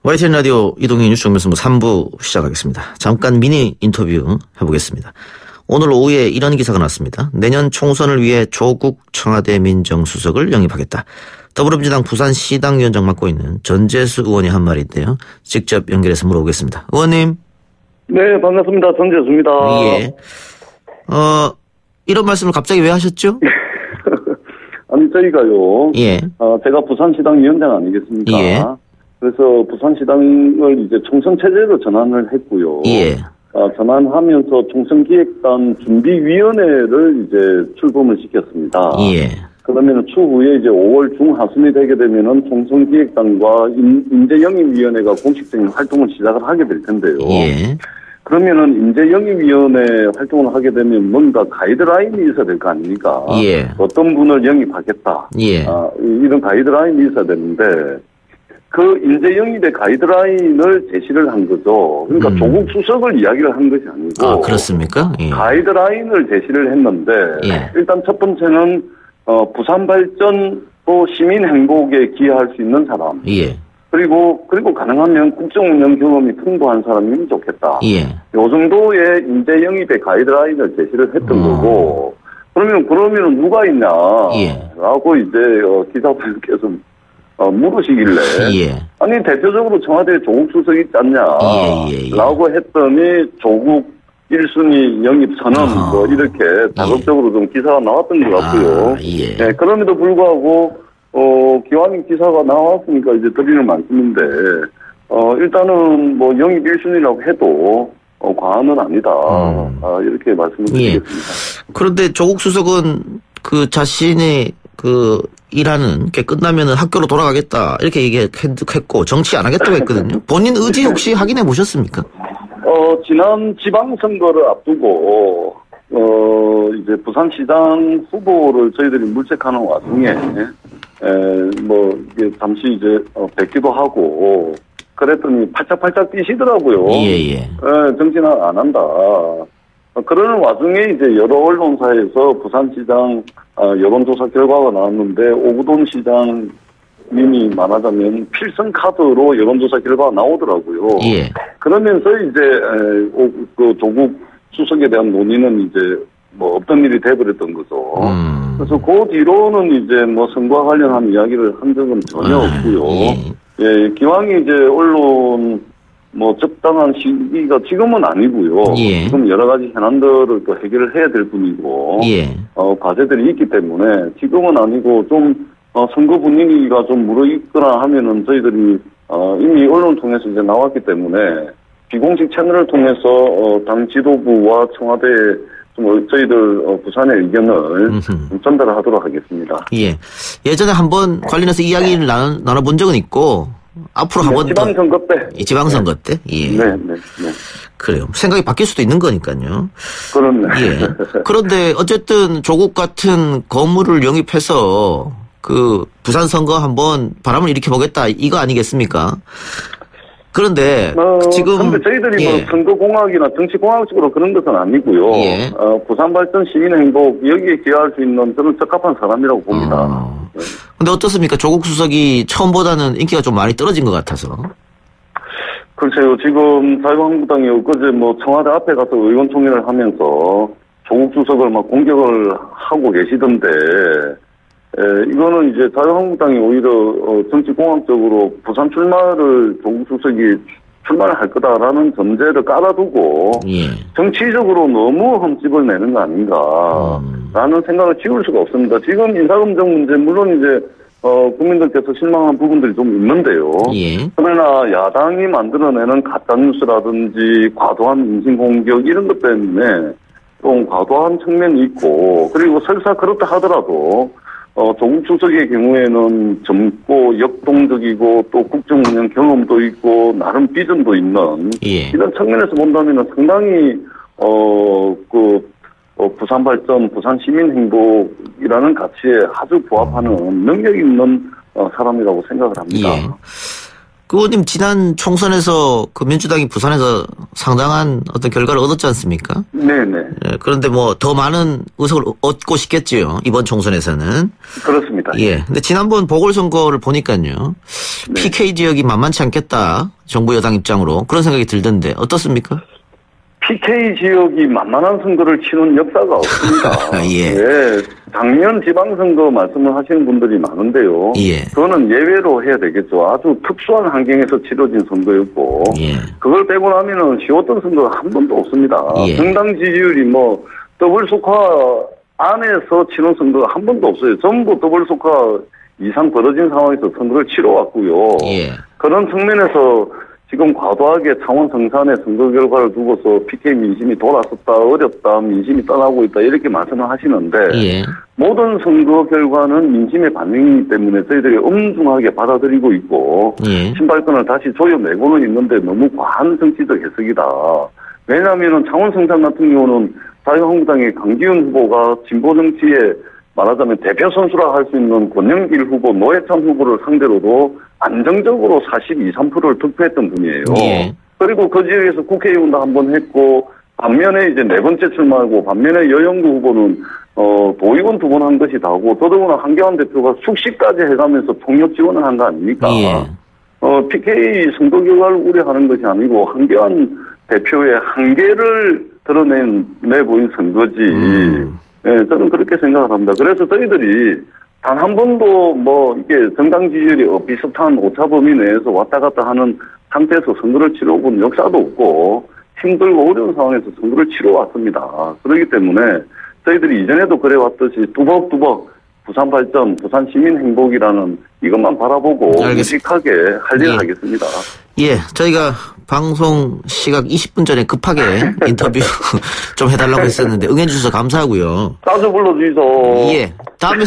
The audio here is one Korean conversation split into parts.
YTN 라디오 이동희 뉴스 정면승부 3부 시작하겠습니다. 잠깐 미니 인터뷰 해보겠습니다. 오늘 오후에 이런 기사가 났습니다. 내년 총선을 위해 조국 청와대 민정수석을 영입하겠다. 더불어민주당 부산시당위원장 맡고 있는 전재수 의원이 한 말인데요. 직접 연결해서 물어보겠습니다. 의원님. 네, 반갑습니다. 전재수입니다. 예. 이런 말씀을 갑자기 왜 하셨죠? 아니, 저희가요. 예. 제가 부산시당위원장 아니겠습니까? 예. 그래서 부산시당을 이제 총선 체제로 전환을 했고요. 예. 전환하면서 총선기획단 준비위원회를 이제 출범을 시켰습니다. 예. 그러면 추후에 이제 5월 중하순이 되게 되면은 총선기획단과 인재영입위원회가 공식적인 활동을 시작을 하게 될 텐데요. 예. 그러면은 인재영입위원회 활동을 하게 되면 뭔가 가이드라인이 있어야 될 거 아닙니까? 예. 어떤 분을 영입하겠다. 예. 이런 가이드라인이 있어야 되는데 그 인재영입의 가이드라인을 제시를 한 거죠. 그러니까 조국 수석을 이야기를 한 것이 아니고. 그렇습니까? 예. 가이드라인을 제시를 했는데 예. 일단 첫 번째는 부산 발전 또 시민 행복에 기여할 수 있는 사람. 예. 그리고 가능하면 국정 운영 경험이 풍부한 사람이면 좋겠다. 예. 요 정도의 인재 영입의 가이드라인을 제시를 했던 거고. 그러면 누가 있냐? 예. 라고 이제 기자분께서 물으시길래. 예. 아니 대표적으로 청와대에 조국 수석이 있지 않냐? 예. 라고 했더니 조국 1순위 영입 선언 뭐 이렇게 자극적으로 좀 기사가 나왔던 것 같고요. 예. 네, 그럼에도 불구하고 기왕이 기사가 나왔으니까 이제 드리는 말씀인데 일단은 뭐 영입 1순위라고 해도 과언은 아니다. 이렇게 말씀을 드리겠습니다. 예. 그런데 조국 수석은 그 자신의 그 일하는 게 끝나면은 학교로 돌아가겠다 이렇게 얘기했고 정치 안 하겠다고 했거든요. 본인 의지 혹시 확인해 보셨습니까? 지난 지방선거를 앞두고 이제 부산시장 후보를 저희들이 물색하는 와중에 이게 잠시 이제 뵙기도 하고 그랬더니 팔짝팔짝 뛰시더라고요. 예. 정치는 안 한다. 그러는 와중에 이제 여러 언론사에서 부산시장 여론조사 결과가 나왔는데 오구돈 시장님이 말하자면 필승 카드로 여론조사 결과가 나오더라고요. 예. 그러면서 이제 그 조국 수석에 대한 논의는 이제 뭐 없던 일이 돼버렸던 거죠. 그래서 그 뒤로는 이제 뭐 선거와 관련한 이야기를 한 적은 전혀 없고요. 예, 기왕이 이제 언론 뭐 적당한 시기가 지금은 아니고요. 예. 지금 여러 가지 현안들을 또 해결을 해야 될 뿐이고, 예. 과제들이 있기 때문에 지금은 아니고 좀 선거 분위기가 좀 무르익거나 하면은 저희들이 이미 언론 통해서 이제 나왔기 때문에 비공식 채널을 통해서 당 지도부와 청와대에 좀 저희들 부산의 의견을 좀 전달을 하도록 하겠습니다. 예. 예전에 한번 관련해서 이야기를 나눠본 적은 있고 앞으로 한번 지방선거 때. 지방선거 때? 예. 네. 그래요. 생각이 바뀔 수도 있는 거니까요. 그렇네. 예. 그런데 어쨌든 조국 같은 거물을 영입해서 그 부산 선거 한번 바람을 일으켜보겠다 이거 아니겠습니까? 그런데 지금 근데 저희들이 예. 뭐 선거공학이나 정치공학적으로 그런 것은 아니고요. 예. 부산 발전 시민 행복 여기에 기여할 수 있는 저는 적합한 사람이라고 봅니다. 근데 어떻습니까? 조국 수석이 처음보다는 인기가 좀 많이 떨어진 것 같아서. 글쎄요. 지금 자유한국당이 엊그제 뭐 청와대 앞에 가서 의원총회를 하면서 조국 수석을 막 공격을 하고 계시던데 이거는 이제 자유한국당이 오히려 정치공학적으로 부산 출마를 조국 수석이 출마를 할 거다라는 전제를 깔아두고 예. 정치적으로 너무 흠집을 내는 거 아닌가라는 생각을 지울 수가 없습니다. 지금 인사검증 문제 물론 이제 국민들께서 실망한 부분들이 좀 있는데요. 예. 그러나 야당이 만들어내는 가짜뉴스라든지 과도한 인신공격 이런 것 때문에 좀 과도한 측면이 있고 그리고 설사 그렇다 하더라도 조국 수석의 경우에는 젊고 역동적이고 또 국정 운영 경험도 있고 나름 비전도 있는 예. 이런 측면에서 본다면 상당히 부산 발전, 부산 시민 행복이라는 가치에 아주 부합하는 능력 있는 사람이라고 생각을 합니다. 예. 그 의원님 지난 총선에서 그 민주당이 부산에서 상당한 어떤 결과를 얻었지 않습니까? 네네. 예, 그런데 뭐 더 많은 의석을 얻고 싶겠지요. 이번 총선에서는. 그렇습니다. 예. 근데 지난번 보궐선거를 보니까요. 네. PK 지역이 만만치 않겠다. 정부 여당 입장으로 그런 생각이 들던데 어떻습니까? PK 지역이 만만한 선거를 치는 역사가 없습니다. 예. 네, 작년 지방선거 말씀을 하시는 분들이 많은데요. 예. 그거는 예외로 해야 되겠죠. 아주 특수한 환경에서 치러진 선거였고, 예. 그걸 빼고 나면은 쉬웠던 선거가 한 번도 없습니다. 예. 정당 지지율이 뭐 더블 속화 안에서 치른 선거가 한 번도 없어요. 전부 더블 속화 이상 벌어진 상황에서 선거를 치러왔고요. 예. 그런 측면에서 지금 과도하게 창원 성산의 선거 결과를 두고서 PK 민심이 돌아섰다, 어렵다, 민심이 떠나고 있다 이렇게 말씀을 하시는데 예. 모든 선거 결과는 민심의 반영이기 때문에 저희들이 엄중하게 받아들이고 있고 예. 신발끈을 다시 조여내고는 있는데 너무 과한 정치적 해석이다. 왜냐하면 창원 성산 같은 경우는 자유한국당의 강기훈 후보가 진보 정치에 말하자면 대표 선수라 할 수 있는 권영길 후보, 노회찬 후보를 상대로도 안정적으로 42, 3%를 득표했던 분이에요. 예. 그리고 그 지역에서 국회의원도 한번 했고 반면에 이제 네 번째 출마하고 반면에 여영구 후보는 도의원 2번 한 것이 다고 더더구나 한교안 대표가 숙식까지 해가면서 통역 지원을 한 거 아닙니까? 예. PK 선거 결과를 우려하는 것이 아니고 한교안 대표의 한계를 내보인 선거지. 예, 저는 그렇게 생각을 합니다. 그래서 저희들이 단 한 번도 뭐 이게 정당 지지율이 비슷한 오차 범위 내에서 왔다 갔다 하는 상태에서 선거를 치러본 역사도 없고 힘들고 어려운 상황에서 선거를 치러왔습니다. 그렇기 때문에 저희들이 이전에도 그래왔듯이 뚜벅뚜벅 부산 발전, 부산 시민 행복이라는 이것만 바라보고 무식하게 할 일을 하겠습니다. 예, 저희가 방송 시각 20분 전에 급하게 인터뷰 좀 해달라고 했었는데 응해주셔서 감사하고요. 자주 불러주이소. 예, 다음에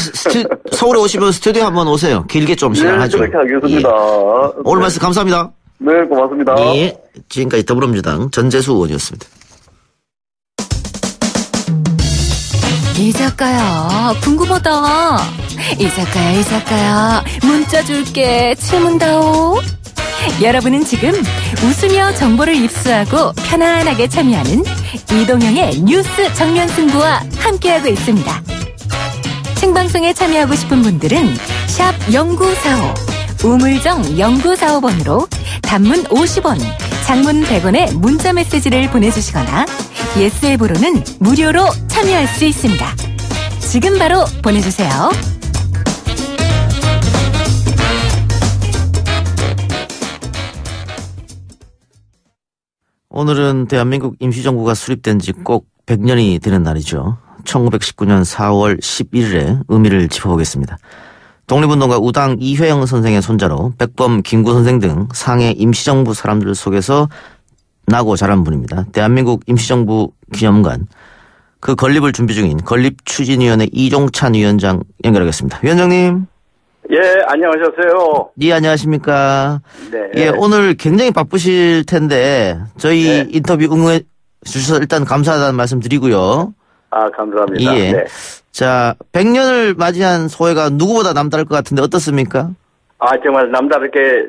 서울에 오시면 스튜디오 한번 오세요. 길게 좀 시간하죠. 네, 그렇게 하겠습니다. 예. 오늘 말씀 감사합니다. 네, 고맙습니다. 예, 지금까지 더불어민주당 전재수 의원이었습니다. 이작가야, 궁금하다. 이작가야, 문자 줄게. 질문다오. 여러분은 지금 웃으며 정보를 입수하고 편안하게 참여하는 이동형의 뉴스 정면 승부와 함께하고 있습니다. 생방송에 참여하고 싶은 분들은 샵 0945, 우물정 0945번으로 단문 50원, 장문 100원의 문자 메시지를 보내주시거나 예스 앱으로는 무료로 참여할 수 있습니다. 지금 바로 보내주세요. 오늘은 대한민국 임시정부가 수립된 지 꼭 100년이 되는 날이죠. 1919년 4월 11일에 의미를 짚어보겠습니다. 독립운동가 우당 이회영 선생의 손자로 백범, 김구 선생 등 상해 임시정부 사람들 속에서 나고 자란 분입니다. 대한민국 임시정부 기념관, 그 건립을 준비 중인 건립추진위원회 이종찬 위원장 연결하겠습니다. 위원장님. 예, 안녕하셨어요. 예, 안녕하십니까. 네. 예, 오늘 굉장히 바쁘실 텐데 저희 인터뷰 응해 주셔서 일단 감사하다는 말씀 드리고요. 아, 감사합니다. 예. 네. 자, 100년을 맞이한 소회가 누구보다 남다를 것 같은데 어떻습니까? 아, 정말 남다르게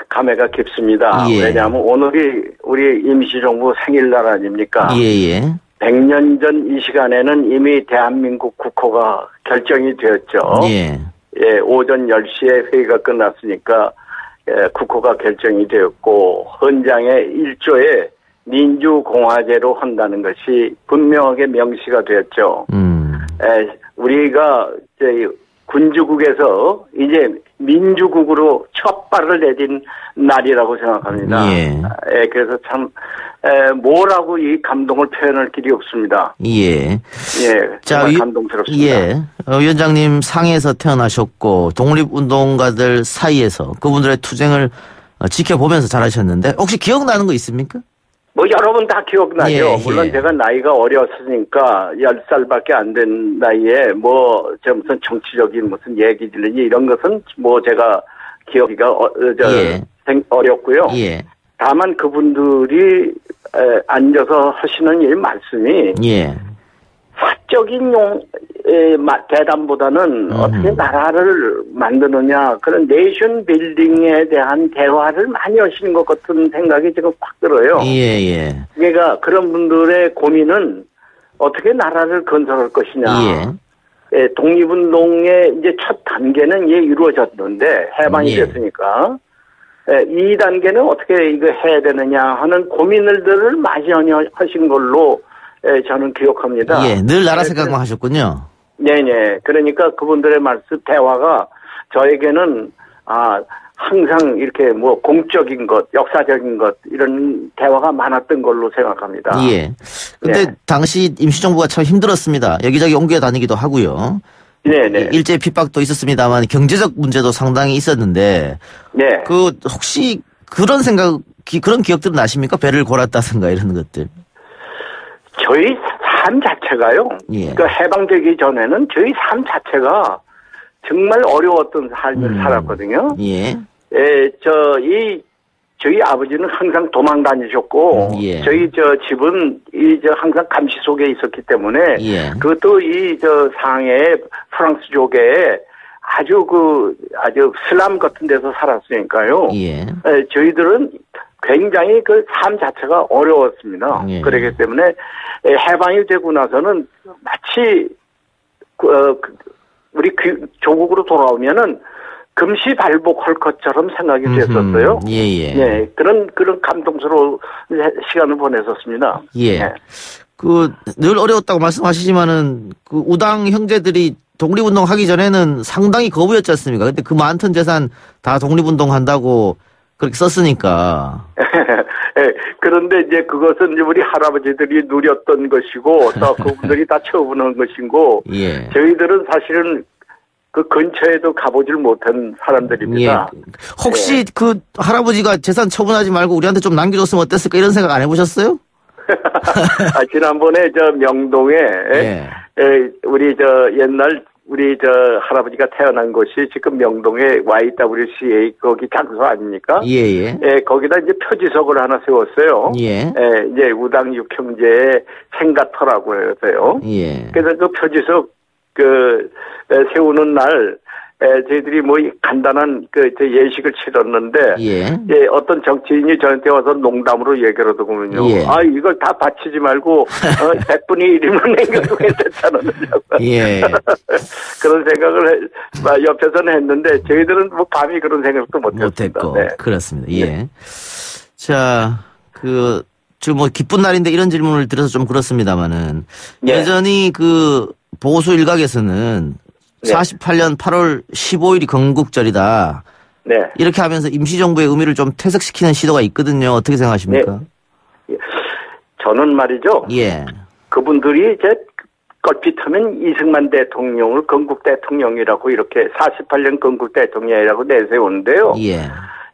감회가 깊습니다. 예. 왜냐하면 오늘이 우리 임시정부 생일날 아닙니까? 예. 100년 전 이 시간에는 이미 대한민국 국호가 결정이 되었죠. 예. 예, 오전 10시에 회의가 끝났으니까 국호가 결정이 되었고 헌장의 1조에 민주공화제로 한다는 것이 분명하게 명시가 되었죠. 우리가 이제 군주국에서 이제 민주국으로 첫 발을 내딘 날이라고 생각합니다. 예. 그래서 참 뭐라고 이 감동을 표현할 길이 없습니다. 예. 예, 자, 정말 감동스럽습니다. 예. 위원장님 상해에서 태어나셨고 독립운동가들 사이에서 그분들의 투쟁을 지켜보면서 자라셨는데 혹시 기억나는 거 있습니까? 뭐 여러분 다 기억나죠. 예, 물론 예. 제가 나이가 어렸으니까 10살밖에 안 된 나이에 뭐 저 무슨 정치적인 무슨 얘기들이 이런 것은 뭐 제가 기억이가 예. 어렵고요. 예. 다만 그분들이 앉아서 하시는 이 말씀이 예. 사적인 대담보다는 어떻게 나라를 만드느냐 그런 내션 빌딩에 대한 대화를 많이 하시는 것 같은 생각이 지금 확 들어요. 예. 그러니까 그런 분들의 고민은 어떻게 나라를 건설할 것이냐. 예, 독립운동의 이제 첫 단계는 이루어졌는데 해방이 됐으니까 2단계는 어떻게 이거 해야 되느냐 하는 고민들을 많이 하신 걸로 저는 기억합니다. 예, 늘 나라 생각만 하셨군요. 네네. 그러니까 그분들의 말씀, 대화가 저에게는, 항상 이렇게 뭐 공적인 것, 역사적인 것, 이런 대화가 많았던 걸로 생각합니다. 예. 근데 당시 임시정부가 참 힘들었습니다. 여기저기 옮겨 다니기도 하고요. 네네. 일제 핍박도 있었습니다만 경제적 문제도 상당히 있었는데. 네. 혹시 그런 그런 기억들은 나십니까? 배를 골았다든가 이런 것들. 저희 삶 자체가요. 예. 해방되기 전에는 저희 삶 자체가 정말 어려웠던 삶을 살았거든요. 예. 저희 아버지는 항상 도망 다니셨고, 저희 집은 항상 감시 속에 있었기 때문에, 그것도 상해 프랑스족에 아주 슬람 같은 데서 살았으니까요. 저희들은 굉장히 그 삶 자체가 어려웠습니다. 그렇기 때문에 해방이 되고 나서는 마치 우리 조국으로 돌아오면은 금시발복할 것처럼 생각이 됐었어요. 예. 그런 감동스러운 시간을 보냈었습니다. 예. 늘 어려웠다고 말씀하시지만은 우당 형제들이 독립운동 하기 전에는 상당히 거부였지 않습니까? 근데 그 많던 재산 다 독립운동 한다고 그렇게 썼으니까. 그런데 이제 그것은 우리 할아버지들이 누렸던 것이고 또 그분들이 다 처분한 것이고 저희들은 사실은 그 근처에도 가보질 못한 사람들입니다. 혹시 그 할아버지가 재산 처분하지 말고 우리한테 좀 남겨줬으면 어땠을까 이런 생각 안 해보셨어요? 지난번에 명동에 우리 옛날 우리 할아버지가 태어난 곳이 지금 명동에 YWCA 거기 장소 아닙니까? 거기다 이제 표지석을 하나 세웠어요. 이제 우당 육형제의 생가터라고 해서요. 그래서 그 표지석 세우는 날 저희들이 뭐 간단한 예식을 치렀는데 어떤 정치인이 저한테 와서 농담으로 얘기를 하더군요. 이걸 다 바치지 말고 100분의 1이면 남겨도 괜찮다는 그런 생각을 옆에서는 했는데 저희들은 뭐 감히 그런 생각도 못했습니다. 그렇습니다. 자, 지금 뭐 기쁜 날인데 이런 질문을 드려서 좀 그렇습니다만은 여전히 보수 일각에서는 48년 8월 15일이 건국절이다. 이렇게 하면서 임시정부의 의미를 좀 퇴색시키는 시도가 있거든요. 어떻게 생각하십니까? 저는 말이죠. 그분들이 이제 걸핏하면 이승만 대통령을 건국 대통령이라고 이렇게 48년 건국 대통령이라고 내세우는데요.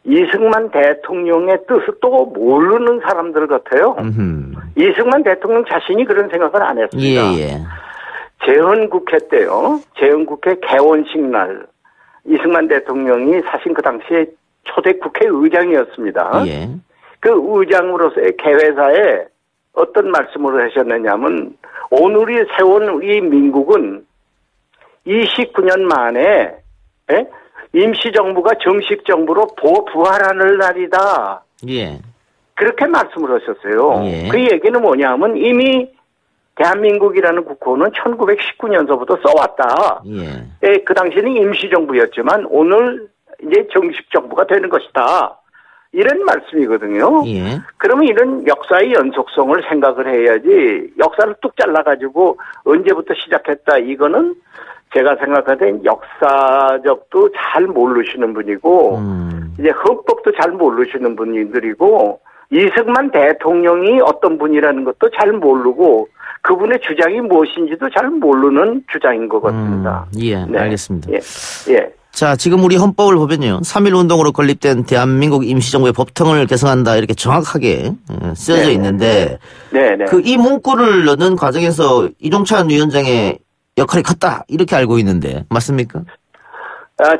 이승만 대통령의 뜻을 또 모르는 사람들 같아요. 이승만 대통령 자신이 그런 생각을 안 했습니다. 재헌국회 때요. 재헌국회 개원식 날 이승만 대통령이 사실 그 당시에 초대 국회의장이었습니다. 그 의장으로서의 개회사에 어떤 말씀을 하셨느냐면 오늘이 세운 우리 민국은 29년 만에 임시정부가 정식 정부로 부활하는 날이다. 그렇게 말씀을 하셨어요. 그 얘기는 뭐냐면 이미 대한민국이라는 국호는 1919년서부터 써왔다. 그 당시에는 임시정부였지만 오늘 이제 정식 정부가 되는 것이다. 이런 말씀이거든요. 그러면 이런 역사의 연속성을 생각을 해야지 역사를 뚝 잘라가지고 언제부터 시작했다. 이거는 제가 생각할 땐 역사적도 잘 모르시는 분이고 이제 헌법도 잘 모르시는 분들이고 이승만 대통령이 어떤 분이라는 것도 잘 모르고 그분의 주장이 무엇인지도 잘 모르는 주장인 것 같습니다. 알겠습니다. 자, 지금 우리 헌법을 보면요. 3.1운동으로 건립된 대한민국 임시정부의 법통을 개성한다 이렇게 정확하게 쓰여져 있는데 이 문구를 넣는 과정에서 이종찬 위원장의 역할이 컸다 이렇게 알고 있는데 맞습니까?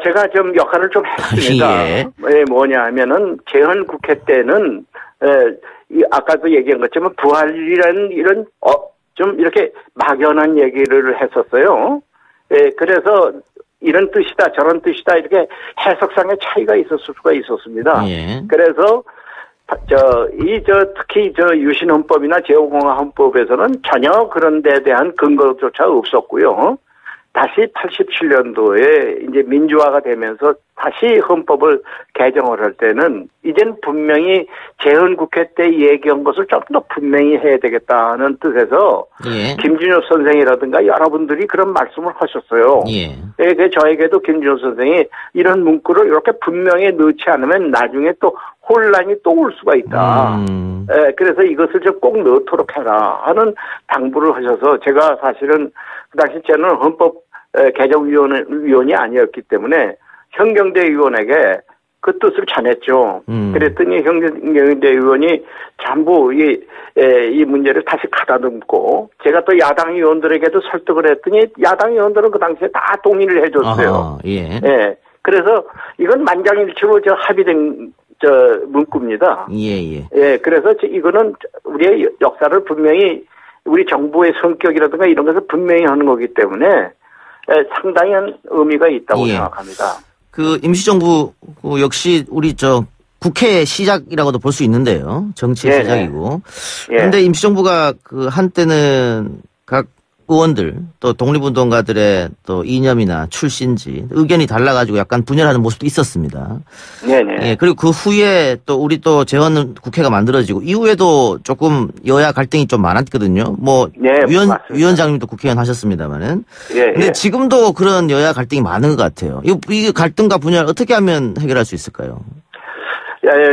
제가 좀 역할을 좀 했습니다. 뭐냐 하면은 재헌국회 때는 아까도 얘기한 것처럼 부활이라는 이런 좀 이렇게 막연한 얘기를 했었어요. 예, 그래서 이런 뜻이다 저런 뜻이다 이렇게 해석상의 차이가 있었을 수가 있었습니다. 예. 그래서 특히 유신헌법이나 제5공화헌법에서는 전혀 그런 데 대한 근거조차 없었고요. 다시 87년도에 이제 민주화가 되면서 다시 헌법을 개정을 할 때는 이젠 분명히 재헌국회 때 얘기한 것을 좀 더 분명히 해야 되겠다는 뜻에서 예. 김준효 선생이라든가 여러분들이 그런 말씀을 하셨어요. 예. 예, 저에게도 김준효 선생이 이런 문구를 이렇게 분명히 넣지 않으면 나중에 또 혼란이 또 올 수가 있다. 예, 그래서 이것을 좀 꼭 넣도록 해라 하는 당부를 하셔서 제가 사실은 그 당시 저는 헌법 개정위원이 아니었기 때문에 현경대의원에게 그 뜻을 전했죠. 그랬더니 현경대의원이 전부 이 문제를 다시 가다듬고 제가 또 야당 의원들에게도 설득을 했더니 야당 의원들은 그 당시에 다 동의를 해줬어요. 아하, 예. 예. 그래서 이건 만장일치로 합의된 문구입니다. 예. 예. 그래서 이거는 우리의 역사를 분명히 우리 정부의 성격이라든가 이런 것을 분명히 하는 거기 때문에 상당한 의미가 있다고 생각합니다. 그 임시정부 역시 우리 국회 시작이라고도 볼 수 있는데요. 정치의 시작이고. 그런데 임시정부가 그 한때는 각 의원들 또 독립운동가들의 또 이념이나 출신지 의견이 달라가지고 약간 분열하는 모습도 있었습니다. 네네. 예, 그리고 그 후에 또 우리 또 재헌 국회가 만들어지고 이후에도 조금 여야 갈등이 좀 많았거든요. 위원장님도 국회의원 하셨습니다만은. 근데 지금도 그런 여야 갈등이 많은 것 같아요. 이 갈등과 분열 어떻게 하면 해결할 수 있을까요?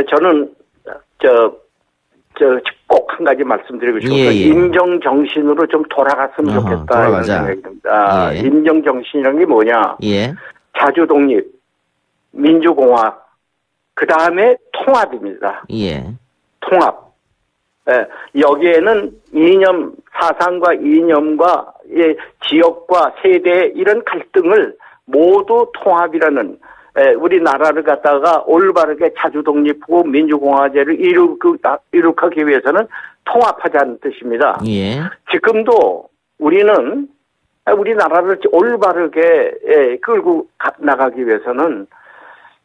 저는 꼭 한 가지 말씀드리고 싶어서 임정 정신으로 좀 돌아갔으면 좋겠다 이런 생각이 듭니다. 임정 정신이라는 게 뭐냐? 자주 독립, 민주공화, 그 다음에 통합입니다. 통합. 여기에는 사상과 이념과 지역과 세대 이런 갈등을 모두 통합이라는 우리나라를 갖다가 올바르게 자주 독립하고 민주공화제를 이룩하기 위해서는 통합하자는 뜻입니다. 지금도 우리는 우리나라를 올바르게 끌고 나가기 위해서는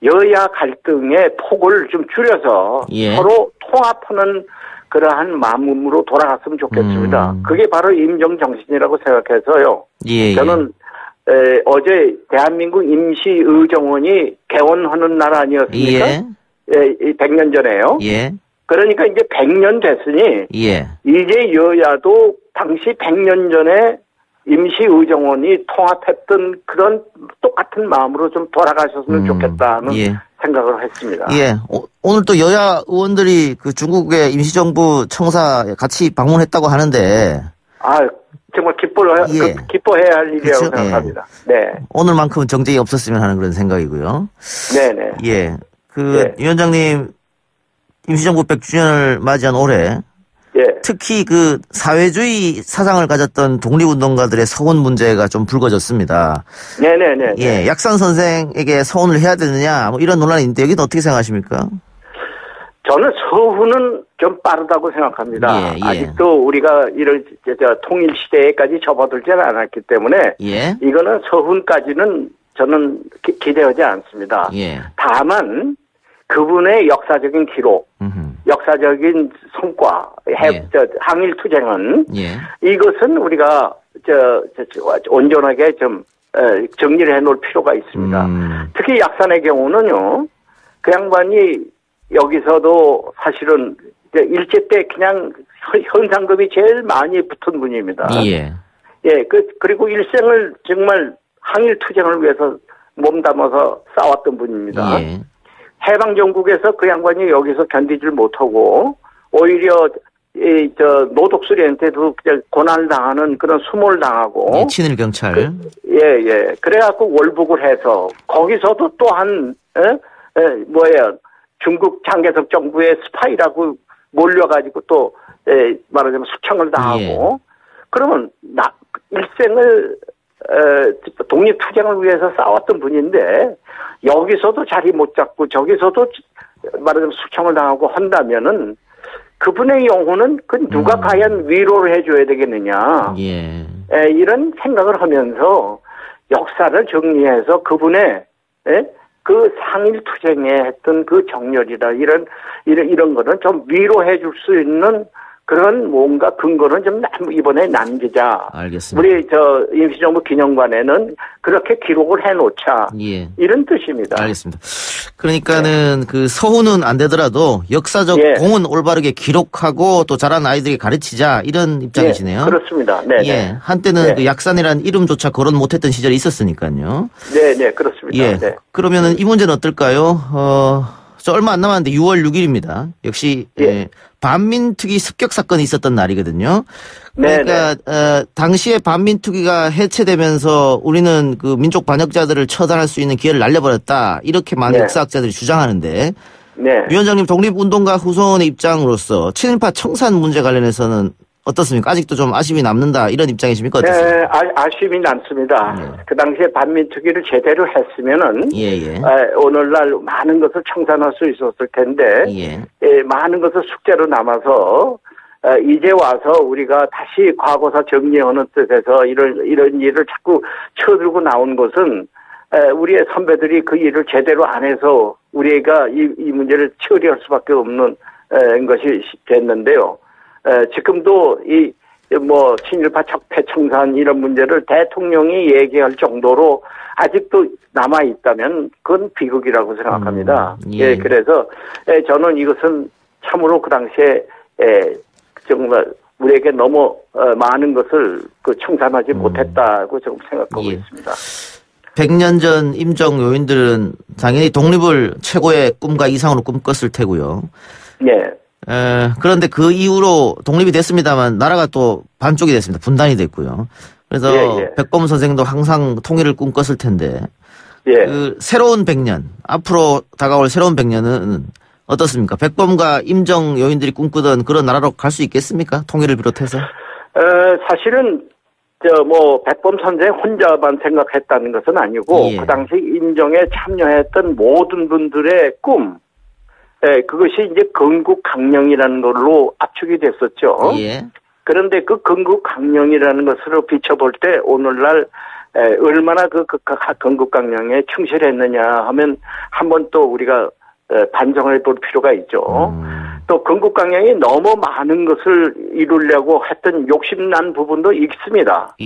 여야 갈등의 폭을 좀 줄여서 서로 통합하는 그러한 마음으로 돌아갔으면 좋겠습니다. 그게 바로 임정정신이라고 생각해서요. 저는 어제 대한민국 임시의정원이 개원하는 날 아니었습니까? 100년 전에요. 그러니까 이제 100년 됐으니 이제 여야도 당시 100년 전에 임시의정원이 통합했던 그런 똑같은 마음으로 좀 돌아가셨으면 좋겠다는 생각을 했습니다. 오늘 또 여야 의원들이 그 중국의 임시정부 청사 같이 방문했다고 하는데 정말 기뻐해야 할 일이라고 생각합니다. 오늘만큼은 정쟁이 없었으면 하는 그런 생각이고요. 위원장님 임시정부 100주년을 맞이한 올해 특히 그 사회주의 사상을 가졌던 독립운동가들의 서훈 문제가 좀 불거졌습니다. 약산 선생에게 서훈을 해야 되느냐 이런 논란이 있는데 여기는 어떻게 생각하십니까? 저는 서훈은 좀 빠르다고 생각합니다. 아직도 우리가 이런 통일 시대에까지 접어들지는 않았기 때문에 이거는 서훈까지는 저는 기대하지 않습니다. 다만 그분의 역사적인 기록, 역사적인 성과, 항일 투쟁은 이것은 우리가 온전하게 좀 정리를 해놓을 필요가 있습니다. 특히 약산의 경우는요, 그 양반이 여기서도 사실은 일제 때 그냥 현상금이 제일 많이 붙은 분입니다. 그리고 일생을 정말 항일 투쟁을 위해서 몸담아서 싸웠던 분입니다. 해방정국에서 그 양반이 여기서 견디질 못하고 오히려 노독수리한테도 그냥 고난을 당하는 그런 수모를 당하고 친일 경찰 그래갖고 월북을 해서 거기서도 또한 중국 장개석 정부의 스파이라고 몰려가지고 또 말하자면 숙청을 당하고 그러면 일생을 독립투쟁을 위해서 싸웠던 분인데 여기서도 자리 못 잡고 저기서도 말하자면 숙청을 당하고 한다면은 그분의 영혼은 누가 과연 위로를 해줘야 되겠느냐. 예. 이런 생각을 하면서 역사를 정리해서 그분의 그 상일투쟁에 했던 그 정열이다. 이런 거는 좀 위로해 줄 수 있는 그런 뭔가 근거는 좀 이번에 남기자. 알겠습니다. 우리 임시정부 기념관에는 그렇게 기록을 해놓자. 예. 이런 뜻입니다. 알겠습니다. 그러니까는 그 서훈은 안 되더라도 역사적 공은 올바르게 기록하고 또 자란 아이들에게 가르치자 이런 입장이시네요. 그렇습니다. 네. 예. 한때는 그 약산이라는 이름조차 거론 못했던 시절이 있었으니까요. 네, 그렇습니다. 예. 네. 그러면은 이 문제는 어떨까요? 저 얼마 안 남았는데 6월 6일입니다. 역시 반민특위 습격 사건이 있었던 날이거든요. 그러니까 당시에 반민특위가 해체되면서 우리는 그 민족 반역자들을 처단할 수 있는 기회를 날려버렸다. 이렇게 많은 역사학자들이 주장하는데 위원장님 독립운동가 후손의 입장으로서 친일파 청산 문제 관련해서는 어떻습니까? 아직도 좀 아쉬움이 남는다 이런 입장이십니까? 어떻습니까? 네, 아쉬움이 남습니다. 그 당시에 반민특위를 제대로 했으면은 오늘날 많은 것을 청산할 수 있었을 텐데 많은 것을 숙제로 남아서 이제 와서 우리가 다시 과거사 정리하는 뜻에서 이런 일을 자꾸 쳐들고 나온 것은 우리의 선배들이 그 일을 제대로 안 해서 우리가 이 문제를 처리할 수밖에 없는 것이 됐는데요. 지금도 친일파 적폐 청산 이런 문제를 대통령이 얘기할 정도로 아직도 남아 있다면 그건 비극이라고 생각합니다. 그래서 저는 이것은 참으로 그 당시에 정말 우리에게 너무 많은 것을 청산하지 못했다고 지금 생각하고 있습니다. 100년 전 임정 요인들은 당연히 독립을 최고의 꿈과 이상으로 꿈꿨을 테고요. 그런데 그 이후로 독립이 됐습니다만 나라가 또 반쪽이 됐습니다. 분단이 됐고요. 그래서 백범 선생도 항상 통일을 꿈꿨을 텐데 그 새로운 100년, 앞으로 다가올 새로운 100년은 어떻습니까? 백범과 임정 요인들이 꿈꾸던 그런 나라로 갈 수 있겠습니까? 통일을 비롯해서? 사실은 백범 선생 혼자만 생각했다는 것은 아니고 그 당시 임정에 참여했던 모든 분들의 꿈, 그것이 이제 건국강령이라는 걸로 압축이 됐었죠. 그런데 그 건국강령이라는 것으로 비춰볼 때 오늘날 얼마나 그 건국강령에 충실했느냐 하면 한번 또 우리가 반성을 볼 필요가 있죠. 또 건국강령이 너무 많은 것을 이루려고 했던 욕심난 부분도 있습니다.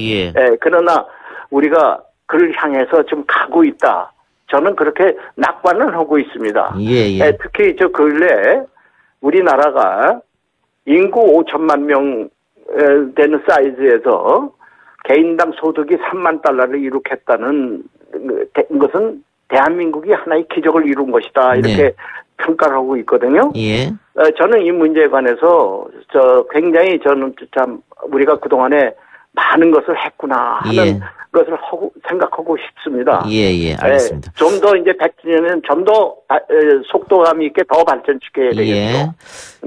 그러나 우리가 그를 향해서 좀 가고 있다. 저는 그렇게 낙관을 하고 있습니다. 특히 저 근래 우리나라가 인구 5천만 명 되는 사이즈에서 개인당 소득이 3만 달러를 이룩했다는 것은 대한민국이 하나의 기적을 이룬 것이다. 이렇게 평가를 하고 있거든요. 저는 이 문제에 관해서 굉장히 저는 참 우리가 그동안에 많은 것을 했구나 하는 것을 생각하고 싶습니다. 알겠습니다. 좀 더 이제 100주년은 좀 더 속도감 있게 더 발전시켜야 되겠죠.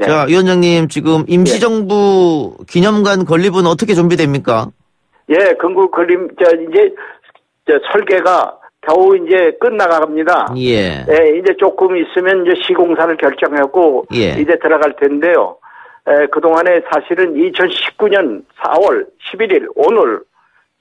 자, 위원장님 지금 임시정부 기념관 건립은 어떻게 준비됩니까? 건국 건립 이제 설계가 겨우 이제 끝나갑니다. 이제 조금 있으면 이제 시공사를 결정하고 이제 들어갈 텐데요. 그동안에 사실은 2019년 4월 11일 오늘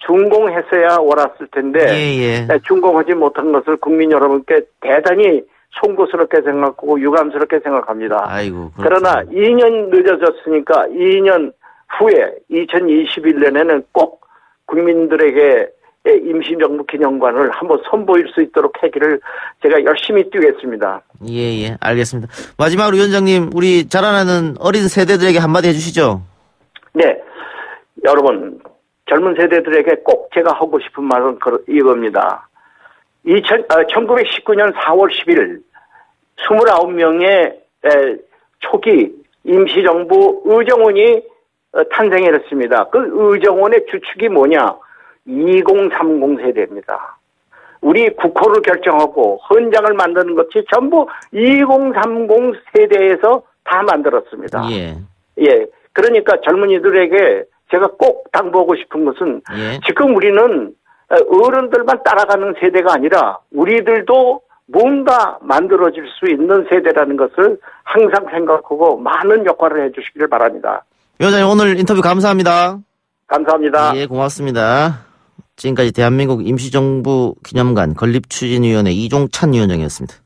준공했어야 옳았을 텐데 준공하지 못한 것을 국민 여러분께 대단히 송구스럽게 생각하고 유감스럽게 생각합니다. 그러나 2년 늦어졌으니까 2년 후에 2021년에는 꼭 국민들에게 임시정부 기념관을 한번 선보일 수 있도록 하기를 제가 열심히 뛰겠습니다. 알겠습니다. 마지막으로 위원장님, 우리 자라나는 어린 세대들에게 한마디 해주시죠. 여러분, 젊은 세대들에게 꼭 제가 하고 싶은 말은 이겁니다. 1919년 4월 10일 29명의 초기 임시정부 의정원이 탄생했습니다. 그 의정원의 주축이 뭐냐? 2030 세대입니다. 우리 국호를 결정하고 헌장을 만드는 것이 전부 2030 세대에서 다 만들었습니다. 그러니까 젊은이들에게 제가 꼭 당부하고 싶은 것은 지금 우리는 어른들만 따라가는 세대가 아니라 우리들도 뭔가 만들어질 수 있는 세대라는 것을 항상 생각하고 많은 역할을 해주시기를 바랍니다. 위원장님 오늘 인터뷰 감사합니다. 감사합니다. 예, 고맙습니다. 지금까지 대한민국 임시정부 기념관 건립추진위원회 이종찬 위원장이었습니다.